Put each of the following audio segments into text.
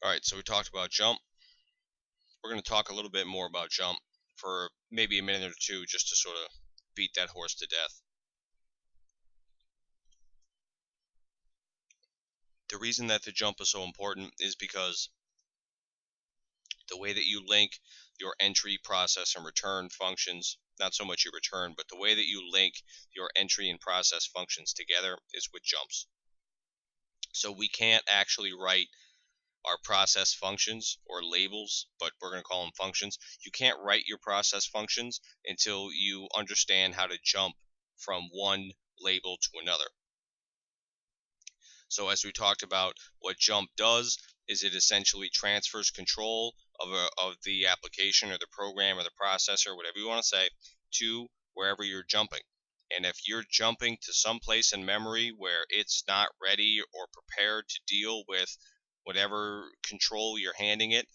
Alright, so we talked about jump. We're going to talk a little bit more about jump for maybe a minute or two just to sort of beat that horse to death. The reason that the jump is so important is because the way that you link your entry, process, and return functions, not so much your return, but the way that you link your entry and process functions together is with jumps. So we can't actually write our process functions or labels, but we're going to call them functions. You can't write your process functions until you understand how to jump from one label to another. So as we talked about, what jump does is it essentially transfers control of the application or the program or the processor, whatever you want to say, to wherever you're jumping. And if you're jumping to some place in memory where it's not ready or prepared to deal with whatever control you're handing it,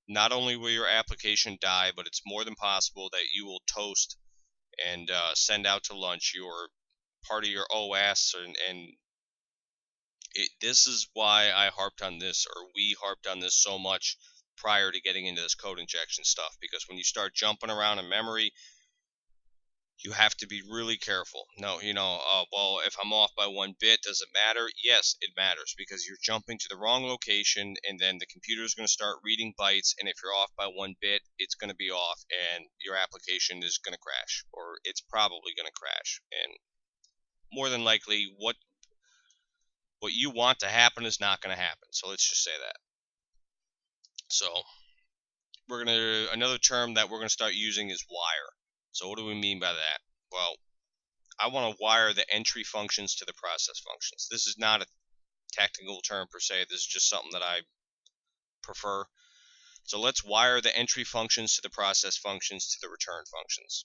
not only will your application die, but it's more than possible that you will toast and send out to lunch your part of your OS. And this is why I harped on this, or we harped on this so much prior to getting into this code injection stuff, because when you start jumping around in memory, you have to be really careful. No, well, if I'm off by 1 bit, does it matter? Yes, it matters, because you're jumping to the wrong location, and then the computer is going to start reading bytes, and if you're off by 1 bit, it's going to be off, and your application is going to crash, or it's probably going to crash. And more than likely, what you want to happen is not going to happen. So let's just say that. So another term that we're gonna start using is wire. So what do we mean by that? Well, I want to wire the entry functions to the process functions. This is not a technical term per se. This is just something that I prefer. So let's wire the entry functions to the process functions to the return functions.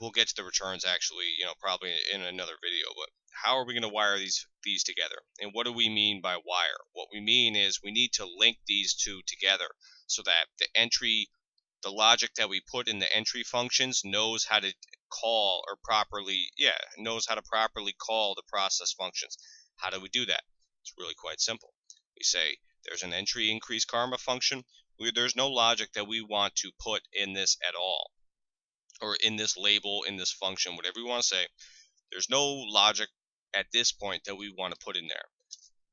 We'll get to the returns actually, probably in another video. But how are we going to wire these together? And what do we mean by wire? What we mean is we need to link these two together so that the logic that we put in the entry functions knows how to knows how to properly call the process functions. How do we do that? It's really quite simple. We say there's an entry increase karma function. There's no logic that we want to put in this at all, or in this label, in this function, whatever you want to say. There's no logic at this point that we want to put in there.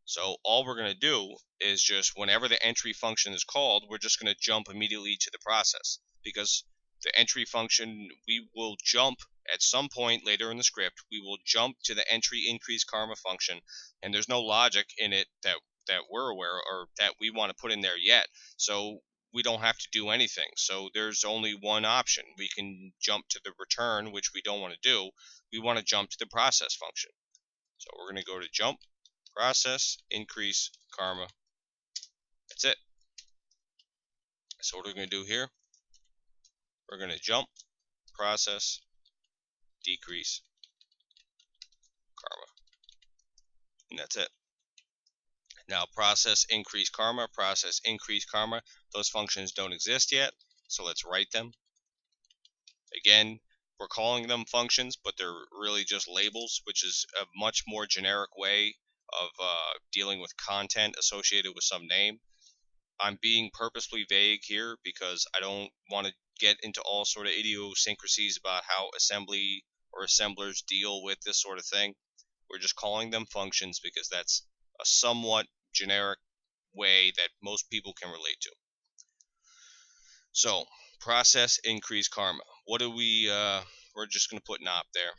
So all we're going to do is just whenever the entry function is called, we're just going to jump immediately to the process, because the entry function, we will jump at some point later in the script, we will jump to the entry increase karma function, and there's no logic in it that we're aware or that we want to put in there yet. So we don't have to do anything. So there's only one option. We can jump to the return, which we don't want to do. We want to jump to the process function. So we're going to go to jump, process, increase, karma. That's it. So what are we going to do here? We're going to jump, process, decrease, karma. And that's it. Now process, increase, karma, process, increase, karma. Those functions don't exist yet, so let's write them. Again, we're calling them functions, but they're really just labels, which is a much more generic way of dealing with content associated with some name. I'm being purposely vague here because I don't want to get into all sort of idiosyncrasies about how assembly or assemblers deal with this sort of thing. We're just calling them functions because that's a somewhat generic way that most people can relate to. So, process, increase, karma. What do we're just going to put not there.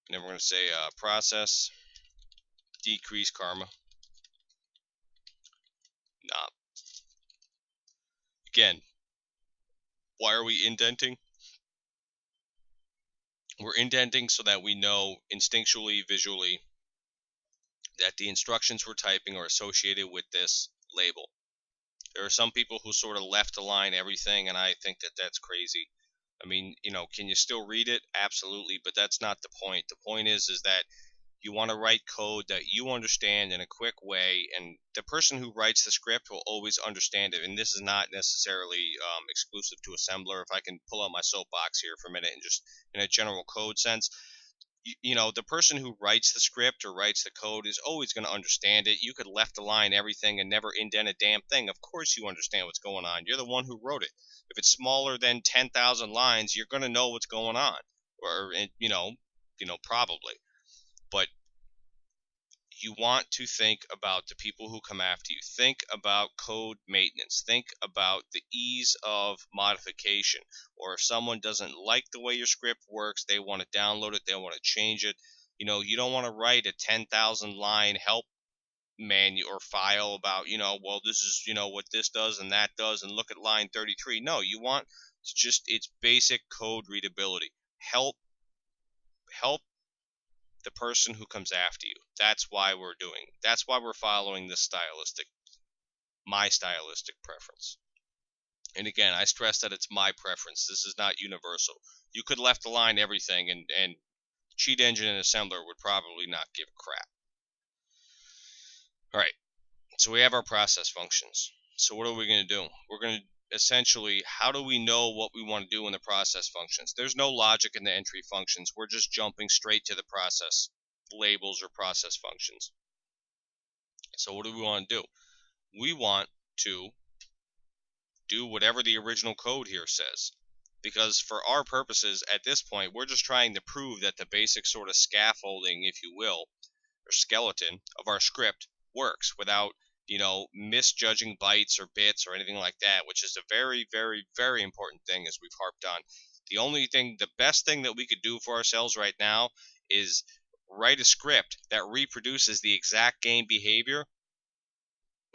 And then we're going to say process, decrease, karma, not. Again, why are we indenting? We're indenting so that we know instinctually, visually, that the instructions we're typing are associated with this label. There are some people who sort of left align everything, and I think that that's crazy. I mean, can you still read it? Absolutely, but that's not the point. The point is that you want to write code that you understand in a quick way, and the person who writes the script will always understand it. And this is not necessarily exclusive to assembler. If I can pull out my soapbox here for a minute and just in a general code sense, the person who writes the script or writes the code is always going to understand it. You could left align everything and never indent a damn thing. Of course you understand what's going on. You're the one who wrote it. If it's smaller than 10,000 lines, you're going to know what's going on, or probably. But you want to think about the people who come after you. Think about code maintenance. Think about the ease of modification. Or if someone doesn't like the way your script works, they want to download it, they want to change it. You don't want to write a 10,000 line help manual or file about, well, this is, what this does and that does, and look at line 33. No, you want it's basic code readability. Help the person who comes after you. That's why we're following this my stylistic preference. And again, I stress that it's my preference. This is not universal. You could left align everything, and Cheat Engine and Assembler would probably not give a crap. All right, so we have our process functions. So what are we going to do? We're going to essentially, how do we know what we want to do in the process functions? There's no logic in the entry functions. We're just jumping straight to the process labels or process functions. So what do we want to do? We want to do whatever the original code here says, because for our purposes at this point, we're just trying to prove that the basic sort of scaffolding, if you will, or skeleton of our script works without misjudging bytes or bits or anything like that, which is a very, very, very important thing, as we've harped on. The best thing that we could do for ourselves right now is write a script that reproduces the exact game behavior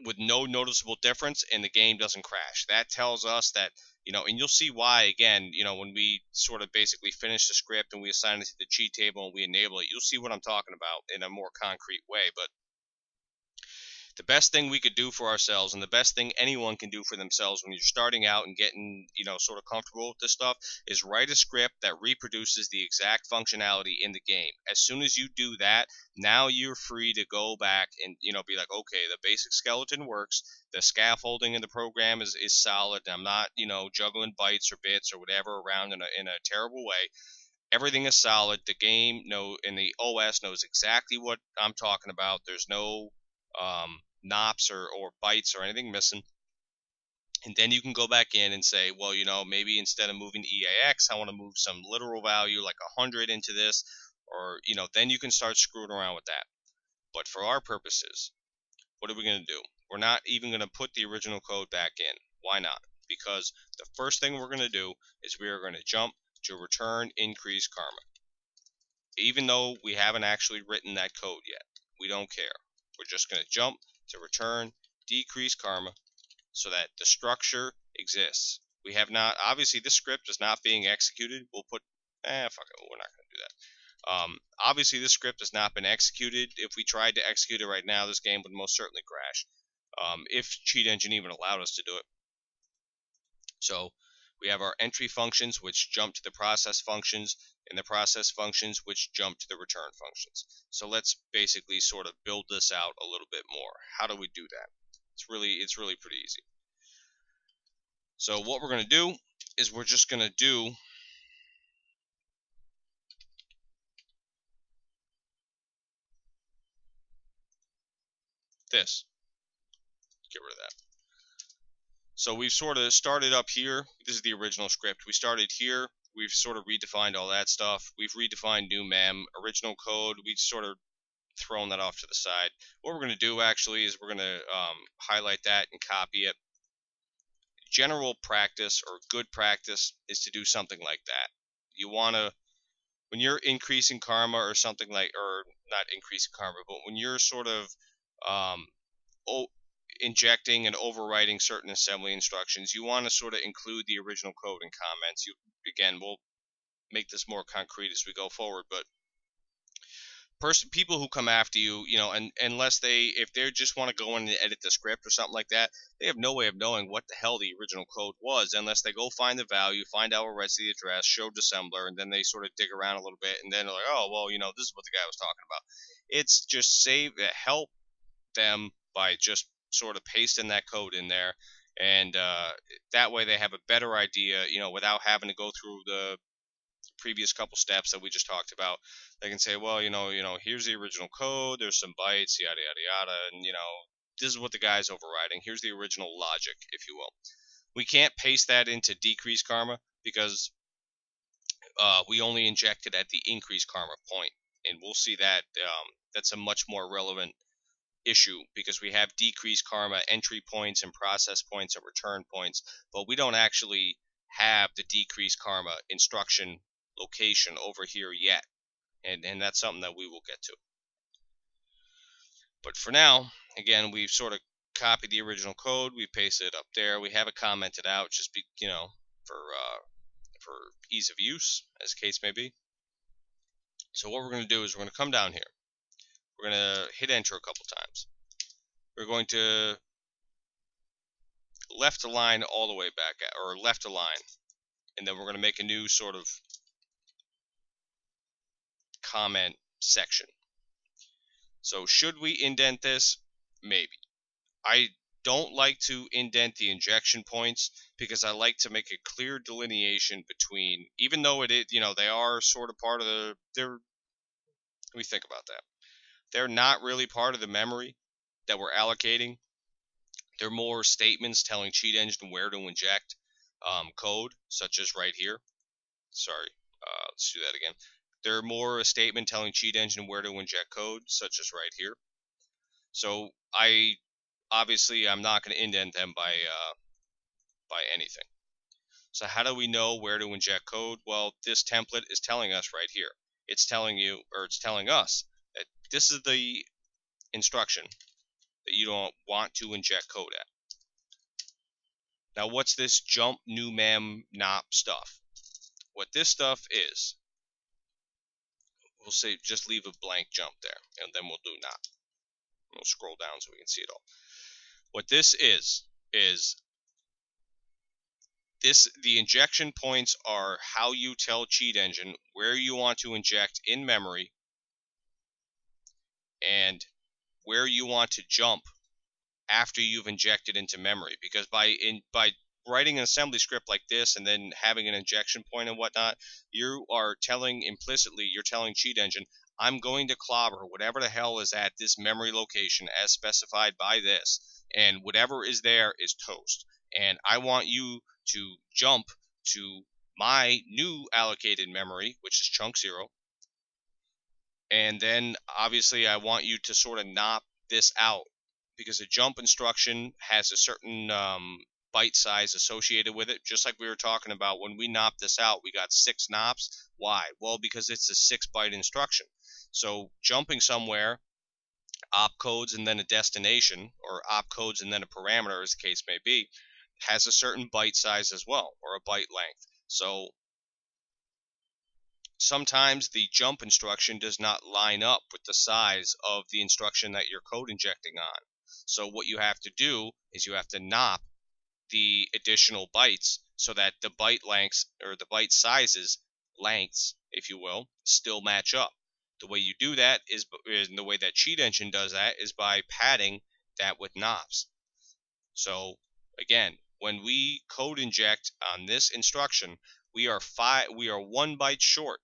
with no noticeable difference, and the game doesn't crash. That tells us that, and you'll see why, again, when we sort of basically finish the script and we assign it to the cheat table and we enable it, you'll see what I'm talking about in a more concrete way. But the best thing we could do for ourselves, and the best thing anyone can do for themselves when you're starting out and getting, sort of comfortable with this stuff, is write a script that reproduces the exact functionality in the game. As soon as you do that, now you're free to go back and, be like, okay, the basic skeleton works, the scaffolding in the program is solid, I'm not, juggling bytes or bits or whatever around in a terrible way. Everything is solid. The game and the OS knows exactly what I'm talking about. There's no NOPs or bytes or anything missing. And then you can go back in and say, well, maybe instead of moving EAX, I want to move some literal value like 100 into this, or, then you can start screwing around with that. But for our purposes, what are we going to do? We're not even going to put the original code back in. Why not? Because the first thing we're going to do is we are going to jump to return increase karma. Even though we haven't actually written that code yet, we don't care. We're just going to jump to return decrease karma so that the structure exists. We have not, obviously this script is not being executed. We'll put, fuck it, we're not going to do that. Obviously this script has not been executed. If we tried to execute it right now, this game would most certainly crash. If Cheat Engine even allowed us to do it. So we have our entry functions, which jump to the process functions, and the process functions, which jump to the return functions. So let's basically sort of build this out a little bit more. How do we do that? It's really pretty easy. So what we're going to do is we're just going to do this. Get rid of that. So we've sort of started up here. This is the original script. We started here. We've sort of redefined all that stuff. We've redefined new mem, original code. We've sort of thrown that off to the side. What we're going to do actually is we're going to highlight that and copy it. General practice or good practice is to do something like that. You want to, when you're increasing karma or something like, or not increasing karma, but when you're sort of injecting and overwriting certain assembly instructions, you want to sort of include the original code in comments. Again, we'll make this more concrete as we go forward, but people who come after you, and unless if they just want to go in and edit the script or something like that, they have no way of knowing what the hell the original code was unless they go find the value, find out where it's the address, show Dissembler, and then they sort of dig around a little bit, and then they're like, oh, well, this is what the guy was talking about. It's just help them by just sort of pasting that code in there, and that way they have a better idea, without having to go through the previous couple steps that we just talked about. They can say, well, here's the original code, there's some bytes, yada yada yada, and this is what the guy's overriding. Here's the original logic, if you will. We can't paste that into decrease karma because we only injected at the increase karma point, and we'll see that that's a much more relevant issue because we have decreased karma entry points and process points and return points, but we don't actually have the decreased karma instruction location over here yet, and that's something that we will get to. But for now, again, we've sort of copied the original code, we pasted it up there, we have it commented out just for ease of use, as the case may be. So what we're going to do is we're going to come down here. We're going to hit enter a couple times. We're going to left align all the way back, or left align, and then we're going to make a new sort of comment section. So should we indent this? Maybe. I don't like to indent the injection points because I like to make a clear delineation between, even though they are sort of part of let me think about that. They're not really part of the memory that we're allocating. They're more statements telling Cheat Engine where to inject code, such as right here. Sorry, let's do that again. They're more a statement telling Cheat Engine where to inject code, such as right here. So I'm not going to indent them by anything. So how do we know where to inject code? Well, this template is telling us right here. It's telling you, or it's telling us, that this is the instruction that you don't want to inject code at. Now, what's this jump new mem nop stuff? What this stuff is, we'll say just leave a blank jump there, and then we'll do nop. We'll scroll down so we can see it all. What this is the injection points are how you tell Cheat Engine where you want to inject in memory and where you want to jump after you've injected into memory. Because by writing an assembly script like this and then having an injection point and whatnot, you are telling implicitly, you're telling Cheat Engine, I'm going to clobber whatever the hell is at this memory location as specified by this, and whatever is there is toast. And I want you to jump to my new allocated memory, which is chunk 0. And then obviously I want you to sort of nop this out, because a jump instruction has a certain byte size associated with it. Just like we were talking about, when we knopped this out, we got 6 nops. Why? Well, because it's a 6-byte instruction. So jumping somewhere, opcodes and then a destination, or opcodes and then a parameter, as the case may be, has a certain byte size as well, or a byte length. So sometimes the jump instruction does not line up with the size of the instruction that you're code injecting on. So what you have to do is you have to nop the additional bytes so that the byte lengths, or the byte sizes, lengths, if you will, still match up. The way you do that is the way that Cheat Engine does that is by padding that with nops. So again, when we code inject on this instruction, we are 1 byte short.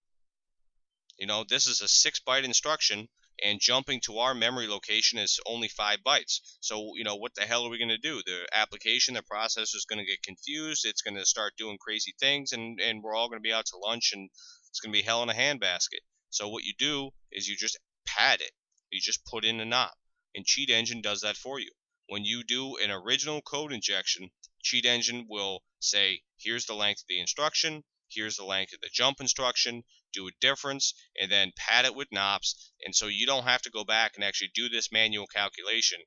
This is a 6-byte instruction, and jumping to our memory location is only 5 bytes. So, what the hell are we going to do? The application, the processor is going to get confused. It's going to start doing crazy things, and we're all going to be out to lunch, and it's going to be hell in a handbasket. So what you do is you just pad it. You just put in a nop, and Cheat Engine does that for you. When you do an original code injection, Cheat Engine will say, here's the length of the instruction, here's the length of the jump instruction, do a difference, and then pad it with nops. And so you don't have to go back and actually do this manual calculation.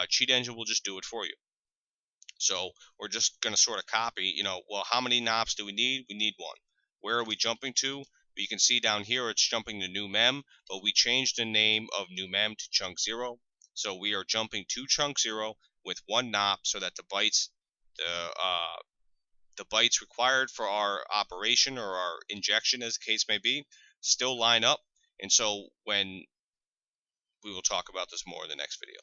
Cheat Engine will just do it for you. So we're just going to sort of copy, well, how many nops do we need? We need 1. Where are we jumping to? You can see down here it's jumping to new mem, but we changed the name of new mem to chunk 0. So we are jumping to chunk 0 with 1 nop, so that the bytes required for our operation, or our injection, as the case may be, still line up. And so when we will talk about this more in the next video.